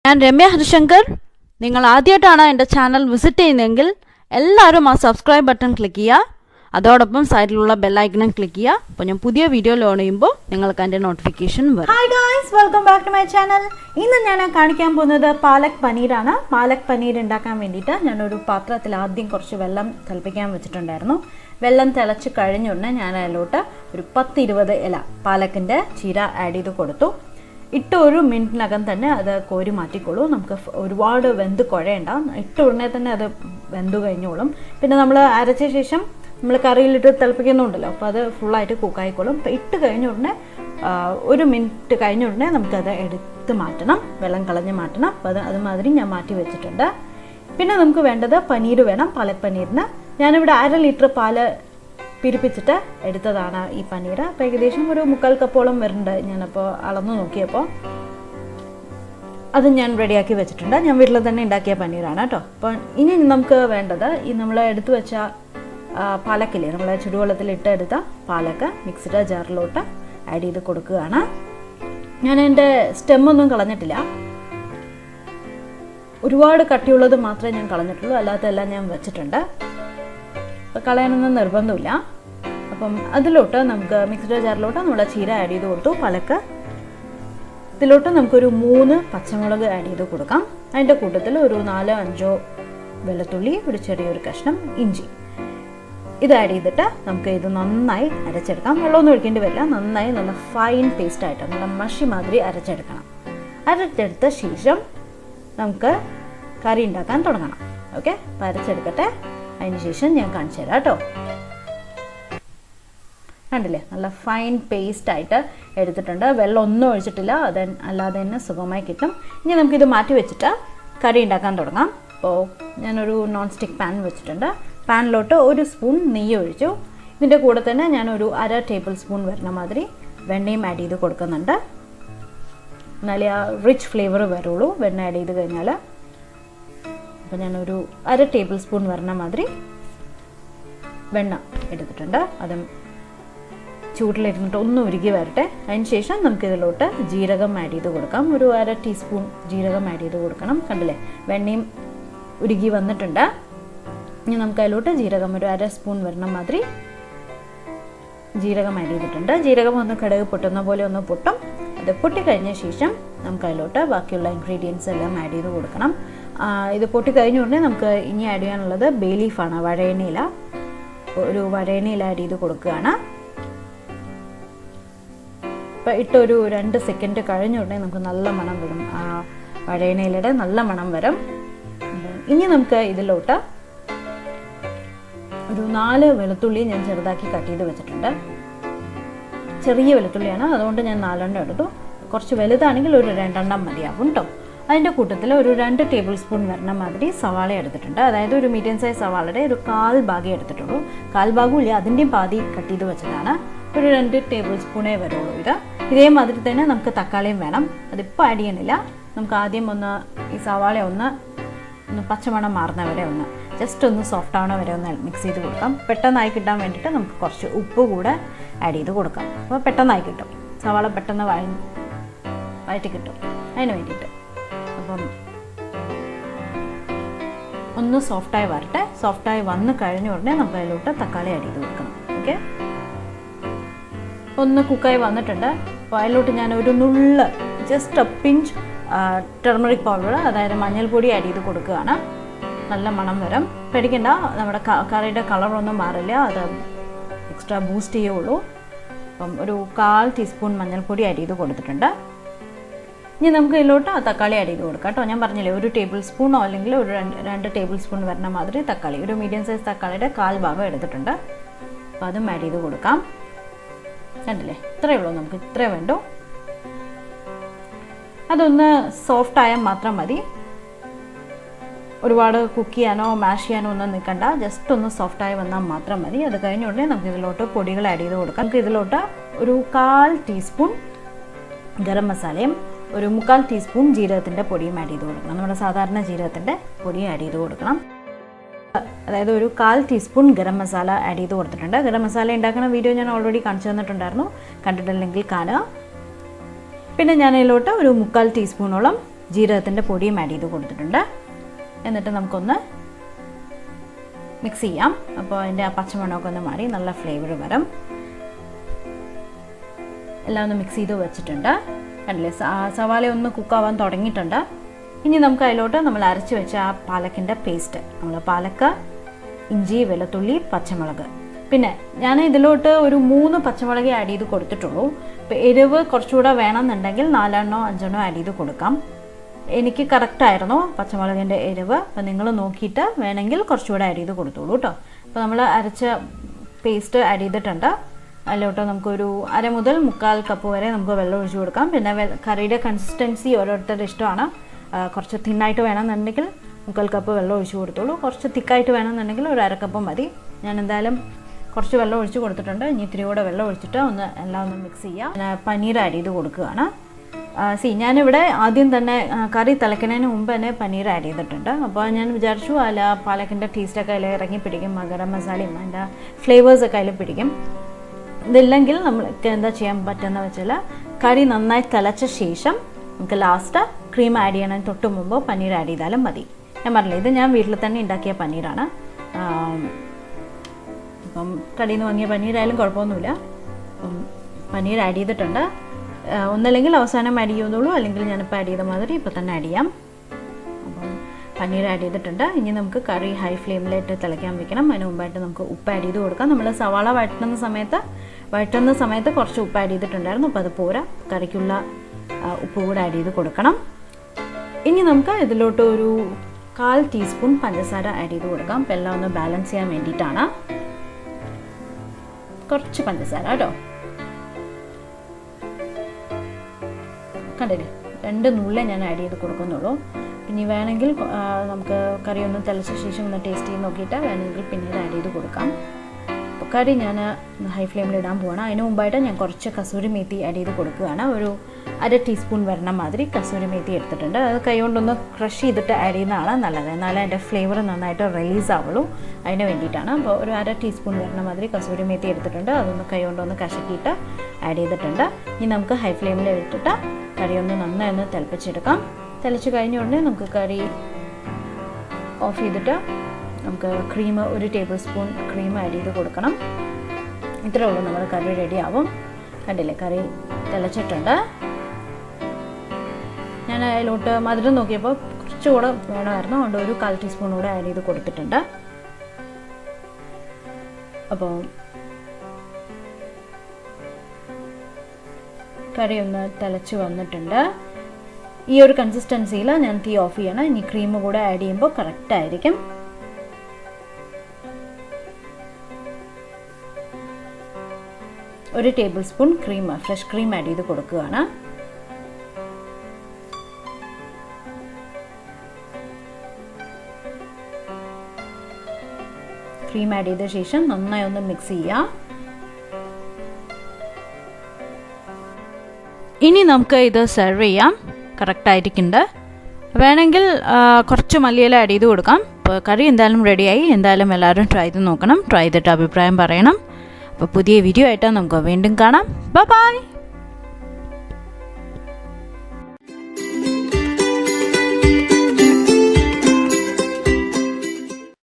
ഞാൻ രമ്യ ഹരിശങ്കർ. നിങ്ങൾ ആദ്യമായിട്ടാണ് എൻ്റെ ചാനൽ വിസിറ്റ് ചെയ്യുന്നതെങ്കിൽ എല്ലാവരും ആ സബ്സ്ക്രൈബ് ബട്ടൺ ക്ലിക്ക് ചെയ്യുക. അതോടൊപ്പം സൈഡിലുള്ള ബെല്ലൈക്കണും ക്ലിക്ക് ചെയ്യുക. അപ്പോൾ ഞാൻ പുതിയ വീഡിയോ ലോൺ ചെയ്യുമ്പോൾ നിങ്ങൾക്ക് എൻ്റെ നോട്ടിഫിക്കേഷൻ വരും. Hi guys, welcome back to my channel. ഇന്ന് ഞാൻ കാണിക്കാൻ പോകുന്നത് പാലക് പനീറാണ്. പാലക് പനീർ ഉണ്ടാക്കാൻ വേണ്ടിയിട്ട് ഞാനൊരു പാത്രത്തിൽ ആദ്യം കുറച്ച് വെള്ളം തിളപ്പിക്കാൻ വെച്ചിട്ടുണ്ടായിരുന്നു. വെള്ളം തിളച്ച് കഴിഞ്ഞുടനെ ഞാൻ അതിലോട്ട് ഒരു 10-20 ഇല പാലക്കിൻ്റെ ചീര ആഡ് ചെയ്ത് കൊടുത്തു. ഇട്ട് ഒരു മിനിറ്റിനകം തന്നെ അത് കോരി മാറ്റിക്കോളൂ. നമുക്ക് ഒരുപാട് വെന്ത് കുഴയണ്ട. ഇട്ട ഉടനെ തന്നെ അത് വെന്ത് കഴിഞ്ഞോളും. പിന്നെ നമ്മൾ അരച്ച ശേഷം നമ്മൾ കറിയിലിട്ട് തിളപ്പിക്കുന്നുണ്ടല്ലോ, അപ്പോൾ അത് ഫുള്ളായിട്ട് കുക്കായിക്കോളും. അപ്പോൾ ഇട്ട് കഴിഞ്ഞ ഉടനെ ഒരു മിനിറ്റ് കഴിഞ്ഞ ഉടനെ നമുക്കത് എടുത്ത് മാറ്റണം, വെള്ളം കളഞ്ഞ് മാറ്റണം. അപ്പോൾ അതുമാതിരി ഞാൻ മാറ്റി വെച്ചിട്ടുണ്ട്. പിന്നെ നമുക്ക് വേണ്ടത് പനീർ വേണം. പാലക് പനീറിന് ഞാനിവിടെ 1/2 ലിറ്റർ പാല് പിരിപ്പിച്ചിട്ട് എടുത്തതാണ് ഈ പനീർ. അപ്പോൾ ഏകദേശം ഒരു 3/4 കപ്പോളം വരുന്നുണ്ട്. ഞാനപ്പോൾ അളന്ന് നോക്കിയപ്പോൾ അത് ഞാൻ റെഡിയാക്കി വെച്ചിട്ടുണ്ട്. ഞാൻ വീട്ടിൽ തന്നെ ഉണ്ടാക്കിയ പനീറാണ് കേട്ടോ. അപ്പോൾ ഇനി നമുക്ക് വേണ്ടത് ഈ നമ്മൾ എടുത്തു വെച്ച പാലക്കില്ലേ, നമ്മൾ ചുടുവെള്ളത്തിലിട്ട് എടുത്ത പാലക്ക് മിക്സിയുടെ ജാറിലോട്ട് ആഡ് ചെയ്ത് കൊടുക്കുകയാണ്. ഞാൻ എൻ്റെ സ്റ്റെമ്മൊന്നും കളഞ്ഞിട്ടില്ല. ഒരുപാട് കട്ടിയുള്ളത് മാത്രമേ ഞാൻ കളഞ്ഞിട്ടുള്ളൂ, അല്ലാത്തതെല്ലാം ഞാൻ വെച്ചിട്ടുണ്ട്. അപ്പോൾ കളയാനൊന്നും നിർബന്ധമില്ല. അപ്പം അതിലോട്ട് നമുക്ക് മിക്സിയുടെ ജാറിലോട്ട് നമ്മൾ ചീര ആഡ് ചെയ്ത് കൊടുത്തു, പാലക്ക്. ഇതിലോട്ട് നമുക്കൊരു 3 പച്ചമുളക് ആഡ് ചെയ്ത് കൊടുക്കാം. അതിൻ്റെ കൂട്ടത്തിൽ ഒരു 4-5 വെളുത്തുള്ളി, ഒരു ചെറിയൊരു കഷ്ണം ഇഞ്ചി, ഇത് ആഡ് ചെയ്തിട്ട് നമുക്ക് ഇത് നന്നായി അരച്ചെടുക്കാം. വെള്ളമൊന്നും ഒഴിക്കേണ്ടി വരില്ല. നന്നായി നല്ല ഫൈൻ പേസ്റ്റായിട്ട് നല്ല മഷി മാതിരി അരച്ചെടുക്കണം. അരച്ചെടുത്ത ശേഷം നമുക്ക് കറി ഉണ്ടാക്കാൻ തുടങ്ങണം. ഓക്കെ, അപ്പോൾ അരച്ചെടുക്കട്ടെ. അതിന് ശേഷം ഞാൻ കാണിച്ചു തരാം കേട്ടോ. കണ്ടില്ലേ, നല്ല ഫൈൻ പേസ്റ്റായിട്ട് എടുത്തിട്ടുണ്ട്. വെള്ളം ഒന്നും ഒഴിച്ചിട്ടില്ല. അല്ലാതെ തന്നെ സുഖമായി കിട്ടും. ഇനി നമുക്കിത് മാറ്റി വെച്ചിട്ട് കറി ഉണ്ടാക്കാൻ തുടങ്ങാം. അപ്പോൾ ഞാനൊരു നോൺ സ്റ്റിക്ക് പാൻ വെച്ചിട്ടുണ്ട്. പാനിലോട്ട് 1 സ്പൂൺ നെയ്യ് ഒഴിച്ചു. ഇതിൻ്റെ കൂടെ തന്നെ ഞാനൊരു 1/2 ടേബിൾ സ്പൂൺ വരുന്ന മാതിരി വെണ്ണയും ആഡ് ചെയ്ത് കൊടുക്കുന്നുണ്ട്. എന്നാലേ ആ റിച്ച് ഫ്ലേവർ വരുള്ളൂ വെണ്ണ ആഡ് ചെയ്ത് കഴിഞ്ഞാൽ. അപ്പോൾ ഞാനൊരു 1/2 ടേബിൾ സ്പൂൺ വരുന്ന മാതിരി വെണ്ണ എടുത്തിട്ടുണ്ട്. അതും ചൂട്ടിലിരുന്നിട്ട് ഒന്ന് ഉരുകി വരട്ടെ. അതിന് ശേഷം നമുക്കിതിലോട്ട് ജീരകം ആഡ് ചെയ്ത് കൊടുക്കാം. ഒരു 1/2 ടീസ്പൂൺ ജീരകം ആഡ് ചെയ്ത് കൊടുക്കണം. കണ്ടില്ലേ, വെണ്ണയും ഉരുകി വന്നിട്ടുണ്ട്. ഇനി നമുക്ക് അതിലോട്ട് ജീരകം ഒരു 1/2 സ്പൂൺ വരുന്ന മാതിരി ജീരകം ആഡ് ചെയ്തിട്ടുണ്ട്. ജീരകം ഒന്ന് കടുക് പൊട്ടുന്ന പോലെ ഒന്ന് പൊട്ടും. അത് പൊട്ടിക്കഴിഞ്ഞ ശേഷം നമുക്ക് അതിലോട്ട് ബാക്കിയുള്ള ഇൻഗ്രീഡിയൻസ് എല്ലാം ആഡ് ചെയ്ത് കൊടുക്കണം. ഇത് പൊട്ടിക്കഴിഞ്ഞ ഉടനെ നമുക്ക് ഇനി ആഡ് ചെയ്യാനുള്ളത് ബേ ലീഫാണ്, വഴയണയില. ഒരു വഴയണയില ആഡ് ചെയ്ത് കൊടുക്കുകയാണ്. അപ്പോൾ ഇട്ടൊരു 2 സെക്കൻഡ് കഴിഞ്ഞ ഉടനെ നമുക്ക് നല്ല മണം വരും. വഴയണയിലയുടെ നല്ല മണം വരും. ഇനി നമുക്ക് ഇതിലോട്ട് ഒരു 4 വെളുത്തുള്ളി ഞാൻ ചെറുതാക്കി കട്ട് ചെയ്ത് വെച്ചിട്ടുണ്ട്. ചെറിയ വെളുത്തുള്ളിയാണ്, അതുകൊണ്ട് ഞാൻ 4 എടുത്തു. കുറച്ച് വലുതാണെങ്കിൽ ഒരു 2 മതിയാകും കേട്ടോ. അതിൻ്റെ കൂട്ടത്തിൽ ഒരു 2 ടേബിൾ സ്പൂൺ വരുന്ന മാതിരി സവാള എടുത്തിട്ടുണ്ട്. അതായത് ഒരു മീഡിയം സൈസ് സവാളയുടെ ഒരു 1/4 ഭാഗം എടുത്തിട്ടുള്ളൂ. 1/4 ഭാഗവും ഇല്ല, അതിൻ്റെയും പാതി കട്ട് ചെയ്ത് വെച്ചതാണ്. ഒരു 2 ടേബിൾ സ്പൂണേ വരുള്ളൂ ഇത്. ഇതേമാതിരി തന്നെ നമുക്ക് തക്കാളിയും വേണം. അതിപ്പോൾ ആഡ് ചെയ്യണില്ല. നമുക്ക് ആദ്യം ഈ സവാള ഒന്ന് പച്ചമണം മാറുന്നവരെ ജസ്റ്റ് ഒന്ന് സോഫ്റ്റ് ആവണ വരെ ഒന്ന് മിക്സ് ചെയ്ത് കൊടുക്കാം. പെട്ടെന്നായി കിട്ടാൻ വേണ്ടിയിട്ട് നമുക്ക് കുറച്ച് ഉപ്പ് കൂടെ ആഡ് ചെയ്ത് കൊടുക്കാം. അപ്പോൾ പെട്ടെന്നായി കിട്ടും, സവാള പെട്ടെന്ന് വഴറ്റി കിട്ടും. അതിന് വേണ്ടിയിട്ട് അപ്പം ഒന്ന് സോഫ്റ്റായി വരട്ടെ. സോഫ്റ്റായി വന്ന് കഴിഞ്ഞ ഉടനെ നമുക്ക് അതിലോട്ട് തക്കാളി ആഡ് ചെയ്ത് കൊടുക്കണം. ഓക്കെ, ഒന്ന് കുക്കായി വന്നിട്ടുണ്ട്. അപ്പോൾ അതിലോട്ട് ഞാൻ ഒരു നുള്ള് just A pinch turmeric powder, അതായത് മഞ്ഞൾപ്പൊടി ആഡ് ചെയ്ത് കൊടുക്കുകയാണ്. നല്ല മണം വരും. പേടിക്കണ്ട, നമ്മുടെ കറിയുടെ കളറൊന്നും മാറില്ല, അത് എക്സ്ട്രാ ബൂസ്റ്റ് ചെയ്യുള്ളൂ. അപ്പം ഒരു 1/4 ടീസ്പൂൺ മഞ്ഞൾപ്പൊടി ആഡ് ചെയ്ത് കൊടുത്തിട്ടുണ്ട്. ഇനി നമുക്ക് ഇതിലോട്ട് തക്കാളി ആഡ് ചെയ്ത് കൊടുക്കാം കേട്ടോ. ഞാൻ പറഞ്ഞില്ലേ, 1 ടേബിൾ സ്പൂണോ അല്ലെങ്കിൽ ഒരു 2 ടേബിൾ സ്പൂൺ വരുന്ന മാതിരി തക്കാളി, ഒരു മീഡിയം സൈസ് തക്കാളിയുടെ 1/4 ഭാഗം എടുത്തിട്ടുണ്ട്. അപ്പോൾ അതും ആഡ് ചെയ്ത് കൊടുക്കാം. കണ്ടില്ലേ, ഇത്രയേ ഉള്ളൂ, നമുക്ക് ഇത്രയേ വേണ്ടൂ. അതൊന്ന് സോഫ്റ്റ് ആയാൽ മാത്രം മതി. ഒരുപാട് കുക്ക് ചെയ്യാനോ മാഷ് ചെയ്യാനോ ഒന്നും നിൽക്കണ്ട. ജസ്റ്റ് ഒന്ന് സോഫ്റ്റായി വന്നാൽ മാത്രം മതി. അത് കഴിഞ്ഞ ഉടനെ നമുക്ക് ഇതിലോട്ട് പൊടികൾ ആഡ് ചെയ്ത് കൊടുക്കാം. നമുക്ക് ഇതിലോട്ട് ഒരു 1/4 ടീസ്പൂൺ ഗരം മസാലയും ഒരു 3/4 ടീസ്പൂൺ ജീരകത്തിൻ്റെ പൊടിയും ആഡ് ചെയ്ത് കൊടുക്കണം. നമ്മുടെ സാധാരണ ജീരകത്തിൻ്റെ പൊടിയും ആഡ് ചെയ്ത് കൊടുക്കണം. അതായത് ഒരു 1/4 ടീസ്പൂൺ ഗരം മസാല ആഡ് ചെയ്ത് കൊടുത്തിട്ടുണ്ട്. ഗരം മസാല ഉണ്ടാക്കുന്ന വീഡിയോ ഞാൻ ഓൾറെഡി കാണിച്ചു തന്നിട്ടുണ്ടായിരുന്നു. കണ്ടിട്ടില്ലെങ്കിൽ കാണുക. പിന്നെ ഞാൻ ഇതിലോട്ട് ഒരു 3/4 ടീസ്പൂണോളം ജീരകത്തിൻ്റെ പൊടിയും ആഡ് ചെയ്ത് കൊടുത്തിട്ടുണ്ട്. എന്നിട്ട് നമുക്കൊന്ന് മിക്സ് ചെയ്യാം. അപ്പോൾ അതിൻ്റെ ആ പച്ചമണമൊക്കെ ഒന്ന് മാറി നല്ല ഫ്ലേവർ വരും. എല്ലാം ഒന്ന് മിക്സ് ചെയ്ത് വെച്ചിട്ടുണ്ട്. കണ്ടില്ലേ, സവാള ഒന്ന് കുക്കാവാൻ തുടങ്ങിയിട്ടുണ്ട്. ഇനി നമുക്ക് അതിലോട്ട് നമ്മൾ അരച്ച് വെച്ച ആ പാലക്കിൻ്റെ പേസ്റ്റ്, നമ്മൾ പാലക്ക, ഇഞ്ചി, വെളുത്തുള്ളി, പച്ചമുളക്, പിന്നെ ഞാൻ ഇതിലോട്ട് ഒരു 3 പച്ചമുളക് ആഡ് ചെയ്ത് കൊടുത്തിട്ടുള്ളൂ. ഇപ്പോൾ എരിവ് കുറച്ചുകൂടെ വേണമെന്നുണ്ടെങ്കിൽ 4 5 ആഡ് ചെയ്ത് കൊടുക്കാം. എനിക്ക് കറക്റ്റായിരുന്നു പച്ചമുളകിൻ്റെ എരിവ്. അപ്പോൾ നിങ്ങൾ നോക്കിയിട്ട് വേണമെങ്കിൽ കുറച്ചുകൂടെ ആഡ് ചെയ്ത് കൊടുത്തോളൂ കേട്ടോ. അപ്പോൾ നമ്മൾ അരച്ച പേസ്റ്റ് ആഡ് ചെയ്തിട്ടുണ്ട്. അതിലോട്ട് നമുക്കൊരു 1/2 മുതൽ 1/4 കപ്പ് വരെ നമുക്ക് വെള്ളം ഒഴിച്ച് കൊടുക്കാം. പിന്നെ കറിയുടെ കൺസിസ്റ്റൻസി ഓരോരുത്തരുടെ ഇഷ്ടമാണ്. കുറച്ച് തിന്നായിട്ട് വേണമെന്നുണ്ടെങ്കിൽ 1/4 കപ്പ് വെള്ളം ഒഴിച്ച് കൊടുത്തോളൂ. കുറച്ച് തിക്കായിട്ട് വേണമെന്നുണ്ടെങ്കിൽ ഒരു 1/2 കപ്പ് മതി. ഞാൻ എന്തായാലും കുറച്ച് വെള്ളം ഒഴിച്ച് കൊടുത്തിട്ടുണ്ട്. ഇനി ഇത്തിരി കൂടെ വെള്ളം ഒഴിച്ചിട്ട് എല്ലാം ഒന്ന് മിക്സ് ചെയ്യുക. ഞാൻ പനീർ ആഡ് ചെയ്ത് കൊടുക്കുകയാണ്. ഞാനിവിടെ ആദ്യം തന്നെ കറി തിളയ്ക്കുന്നതിന് മുമ്പ് തന്നെ പനീർ ആഡ് ചെയ്തിട്ടുണ്ട്. അപ്പോൾ ഞാൻ വിചാരിച്ചു അല്ല പാലക്കിൻ്റെ ടേസ്റ്റൊക്കെ അതിൽ ഇറങ്ങി പിടിക്കും, ഗരം മസാലയും അതിൻ്റെ ഫ്ലേവേഴ്സൊക്കെ അതിൽ പിടിക്കും. ഇതില്ലെങ്കിൽ നമ്മൾക്ക് എന്താ ചെയ്യാൻ പറ്റുമെന്ന് വെച്ചാൽ കറി നന്നായി തിളച്ച ശേഷം നമുക്ക് ലാസ്റ്റ് ക്രീം ആഡ് ചെയ്യണതിന് തൊട്ട് മുമ്പ് പനീർ ആഡ് ചെയ്താലും മതി. ഞാൻ പറഞ്ഞില്ല, ഇത് ഞാൻ വീട്ടിൽ തന്നെ ഉണ്ടാക്കിയ പനീറാണ്. അപ്പം കടയിൽ നിന്ന് വാങ്ങിയ പനീരായാലും കുഴപ്പമൊന്നുമില്ല. അപ്പം പനീർ ആഡ് ചെയ്തിട്ടുണ്ട്. ഒന്നല്ലെങ്കിൽ അവസാനം ആഡ് ചെയ്യുന്നുള്ളൂ, അല്ലെങ്കിൽ ഞാനിപ്പോൾ ആഡ് ചെയ്ത മാതിരി ഇപ്പോൾ തന്നെ ആഡ് ചെയ്യാം. അപ്പം പനീർ ആഡ് ചെയ്തിട്ടുണ്ട്. ഇനി നമുക്ക് കറി ഹൈ ഫ്ലെയിമിലിട്ട് തിളയ്ക്കാൻ വെക്കണം. അതിന് മുമ്പായിട്ട് നമുക്ക് ഉപ്പ് ആഡ് ചെയ്ത് കൊടുക്കാം. നമ്മൾ സവാള വഴറ്റുന്ന സമയത്ത് കുറച്ച് ഉപ്പ് ആഡ് ചെയ്തിട്ടുണ്ടായിരുന്നു. അപ്പോൾ അത് പോരാ, കറിക്കുള്ള ഉപ്പ് കൂടെ ആഡ് ചെയ്ത് കൊടുക്കണം. ഇനി നമുക്ക് ഇതിലോട്ട് ഒരു 1/4 ടീസ്പൂൺ പഞ്ചസാര ആഡ് ചെയ്ത് കൊടുക്കാം. അപ്പോൾ എല്ലാം ഒന്ന് ബാലൻസ് ചെയ്യാൻ വേണ്ടിയിട്ടാണ്. കുറച്ച് പഞ്ചസാര കേട്ടോ, കണ്ടില്ലേ, 2 നുള്ളേ ഞാൻ ആഡ് ചെയ്ത് കൊടുക്കുന്നുള്ളൂ. ഇനി വേണമെങ്കിൽ നമുക്ക് കറി ഒന്ന് തിളച്ച ശേഷം ഒന്ന് ടേസ്റ്റ് ചെയ്ത് നോക്കിയിട്ട് വേണമെങ്കിൽ പിന്നീട് ആഡ് ചെയ്ത് കൊടുക്കാം. അപ്പോൾ കറി ഞാൻ ഹൈ ഫ്ലെയിമിൽ ഇടാൻ പോവാണ്. അതിന് മുമ്പായിട്ട് ഞാൻ കുറച്ച് കസൂരി മേത്തി ആഡ് ചെയ്ത് കൊടുക്കുകയാണ്. ഒരു 1/2 ടീസ്പൂൺ വരണ മാതിരി കസൂരി മേത്തി എടുത്തിട്ടുണ്ട്. അത് കൈ കൊണ്ടൊന്ന് ക്രഷ് ചെയ്തിട്ട് ആഡ് ചെയ്യുന്നതാണ് നല്ലത്, എന്നാലേ അതിൻ്റെ ഫ്ലേവർ നന്നായിട്ട് റിലീസ് ആവുള്ളൂ. അതിന് വേണ്ടിയിട്ടാണ്. അപ്പോൾ ഒരു 1/2 ടീസ്പൂൺ വരണ മാതിരി കസൂരി മേത്തി എടുത്തിട്ടുണ്ട്. അതൊന്ന് കൈ കൊണ്ടൊന്ന് കശക്കിയിട്ട് ആഡ് ചെയ്തിട്ടുണ്ട്. ഇനി നമുക്ക് ഹൈ ഫ്ലെയിമിൽ ഇട്ടിട്ട് കറി ഒന്ന് നന്നായി ഒന്ന് തിളപ്പിച്ചെടുക്കാം. തിളച്ച് കഴിഞ്ഞ ഉടനെ നമുക്ക് കറി ഓഫ് ചെയ്തിട്ട് നമുക്ക് cream, 1 table spoon cream add ചെയ്ത് കൊടുക്കണം. ഇത്രേ ഉള്ളൂ, നമ്മുടെ കറി റെഡി ആവും. കണ്ടില്ലേ, കറി തിളച്ചിട്ടുണ്ട്. ഞാൻ അതിലോട്ട് മധുരം നോക്കിയപ്പോൾ കുറച്ചുകൂടെ വേണമായിരുന്നു, അതുകൊണ്ട് ഒരു 1/4 ടീസ്പൂൺ കൂടെ ആഡ് ചെയ്ത് കൊടുത്തിട്ടുണ്ട്. അപ്പോൾ കറി ഒന്ന് തിളച്ച് വന്നിട്ടുണ്ട്. ഈ ഒരു കൺസിസ്റ്റൻസിയിൽ ഞാൻ തീ ഓഫ് ചെയ്യണം. ഇനി ക്രീം കൂടെ ആഡ് ചെയ്യുമ്പോൾ കറക്റ്റായിരിക്കും. ഒരു table spoon cream, fresh cream add ചെയ്ത് കൊടുക്കുകയാണ്. ക്രീം ആഡ് ചെയ്ത ശേഷം നന്നായി ഒന്ന് മിക്സ് ചെയ്യുക. ഇനി നമുക്ക് ഇത് സെർവ് ചെയ്യാം. കറക്റ്റായിരിക്കുന്നുണ്ട്. വേണമെങ്കിൽ കുറച്ച് മല്ലിയില ആഡ് ചെയ്ത് കൊടുക്കാം. അപ്പോൾ കറി എന്തായാലും റെഡിയായി. എന്തായാലും എല്ലാവരും ട്രൈ ചെയ്ത് നോക്കണം. ട്രൈ ചെയ്തിട്ട് അഭിപ്രായം പറയണം. അപ്പോൾ പുതിയ വീഡിയോ ആയിട്ട് നമുക്ക് വീണ്ടും കാണാം. ബൈ.